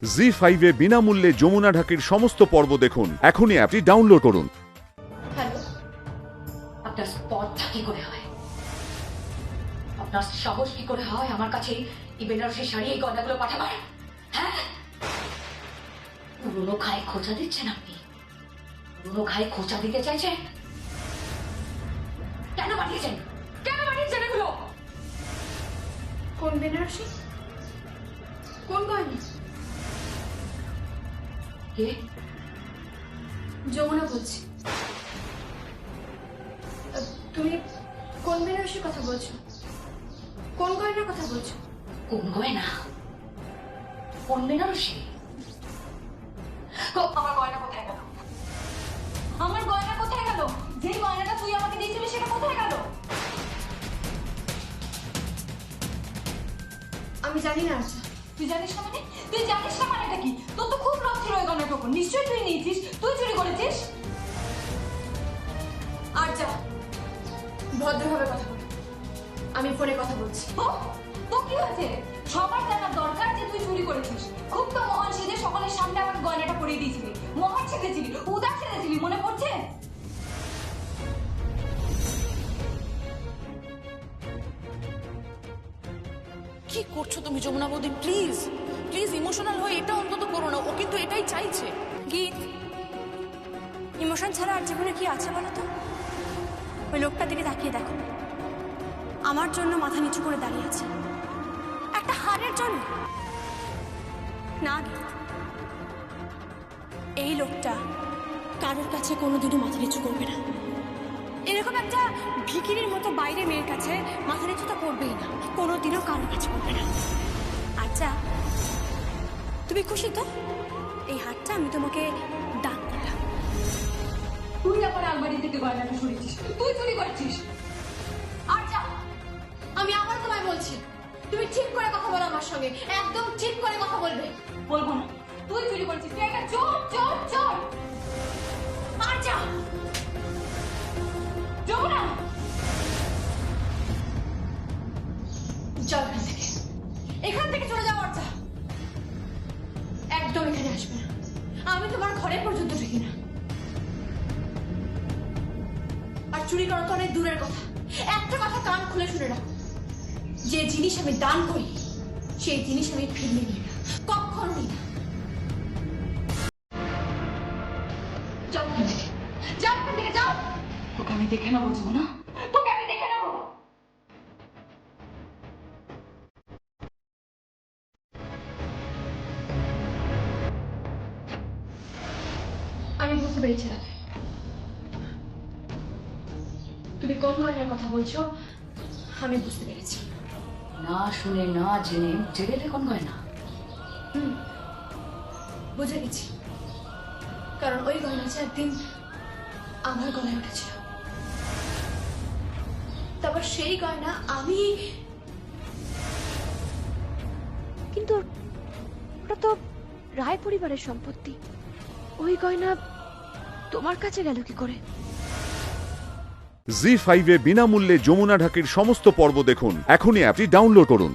জি5 এ বিনামূল্যে যমুনা ঢাকির সমস্ত পর্ব দেখুন। এখনই অ্যাপটি ডাউনলোড করুন। হ্যালো, আপনার স্পট কি করে হয়? আপনার সাহস কি করে হয় আমার কাছে এই বেনারসি শাড়ি এই গয়নাগুলো পাঠাবার? হ্যাঁ, পুরোনো খায় খোঁচা দিচ্ছেন আপনি? পুরোনো খায় খোঁচা দিতে চাইছেন? কেন পাঠিয়েছেন? কেন পাঠিয়েছেন এগুলো? কোন বেনারসি? কোন গয়না? কে? যমুনা বলছি। তুমি কোন বেনারসির কথা বলছো? কোন গয়নার কথা বলছো? কোন গয়না? কোন বেনারসি? আমার গয়না কোথায় গেল? আমার গয়না কোথায় গেল? যে গয়নাটা তুই আমাকে দিয়েছিলি সেটা কোথায় গেল? আমি জানি না। আচ্ছা, তুই জানিস না মানে? তুই জানিস না মানেটা কি? তোর তো খুব লোভ ছিল ওই গয়নার উপর। নিশ্চয়ই তুই নিয়েছিস। তুই চুরি করেছিস। আর যা, ভদ্রভাবে কথা বলো। আমি ফোনে কথা বলছি। তো কি হয়েছে? সবার জানার দরকার যে তুই চুরি করেছিস। খুব তো মহান সেজে সকলের সামনে আমার গয়নাটা পরিয়ে দিয়েছিলি। মহান সেজেছিলি, উদার সেজেছিলি, মনে পড়ছে? কি করছো তুমি যমুনা বৌদি? প্লিজ প্লিজ ইমোশনাল হয়ে এটা অন্তত করো না। ও কিন্তু এটাই চাইছে। গীত, ইমোশন ছাড়া আর জীবনে কি আছে বলো তো? ওই লোকটার দিকে তাকিয়ে দেখো, আমার জন্য মাথা নিচু করে দাঁড়িয়ে আছে। একটা হারের জন্য না গীত, এই লোকটা কারোর কাছে কোনোদিনও মাথা নিচু করবে না। এরকম একটা ভিখিরির মতো বাইরে মেয়ের কাছে মাথা নিচু তো করবেই না, কোনোদিনও কারোর কাছে করবে না। আচ্ছা, তুমি খুশি তো? এই হারটা আমি তোমাকে দান করলাম। তুই আমার আলমারি থেকে গয়নাটা সরিয়েছিস। তুই চুরি করেছিস। আর যা, আমি আবার তোমায় বলছি, তুমি ঠিক করে কথা বলো আমার সঙ্গে। একদম ঠিক করে কথা বলবে। বলবো না। তুই চুরি করেছিস। তুই একটা চোর, চোর, চোর। আর যা, যমুনা, যাও এখান থেকে। এখান থেকে চলে যাও। আর যা, একদম এখানে আসবে না। আমি তোমার ঘরে পর্যন্ত ঢুকি না। আর চুরি করা তো অনেক দূরের কথা। একটা কথা কান খুলে শুনে রাখো, যে জিনিস আমি দান করি সেই জিনিস আমি ফিরিয়ে নিই না, কখনো নিই না। যাও এখান থেকে। যাও এখান থেকে, যাও। তোকে আমি দেখে নেবো যমুনা। তোকে আমি দেখে নেবো। আমি বুঝতে পেরেছি রাতে তুমি কোন ধরনের কথা বলছো। আমি বুঝতে পেরেছি। না শুনে না জেনে জেলে কোন গয়না? বুঝে গেছি, কারণ ওই গয়নাটা একদিন আমার গলায় উঠেছিল। তারপর সেই গয়না আমি, কিন্তু ওটা তো রায় পরিবারের সম্পত্তি। ওই গয়না তোমার কাছে গেল কি করে? জি5 এ বিনামূল্যে যমুনা ঢাকির সমস্ত পর্ব দেখুন। এখনই অ্যাপটি ডাউনলোড করুন।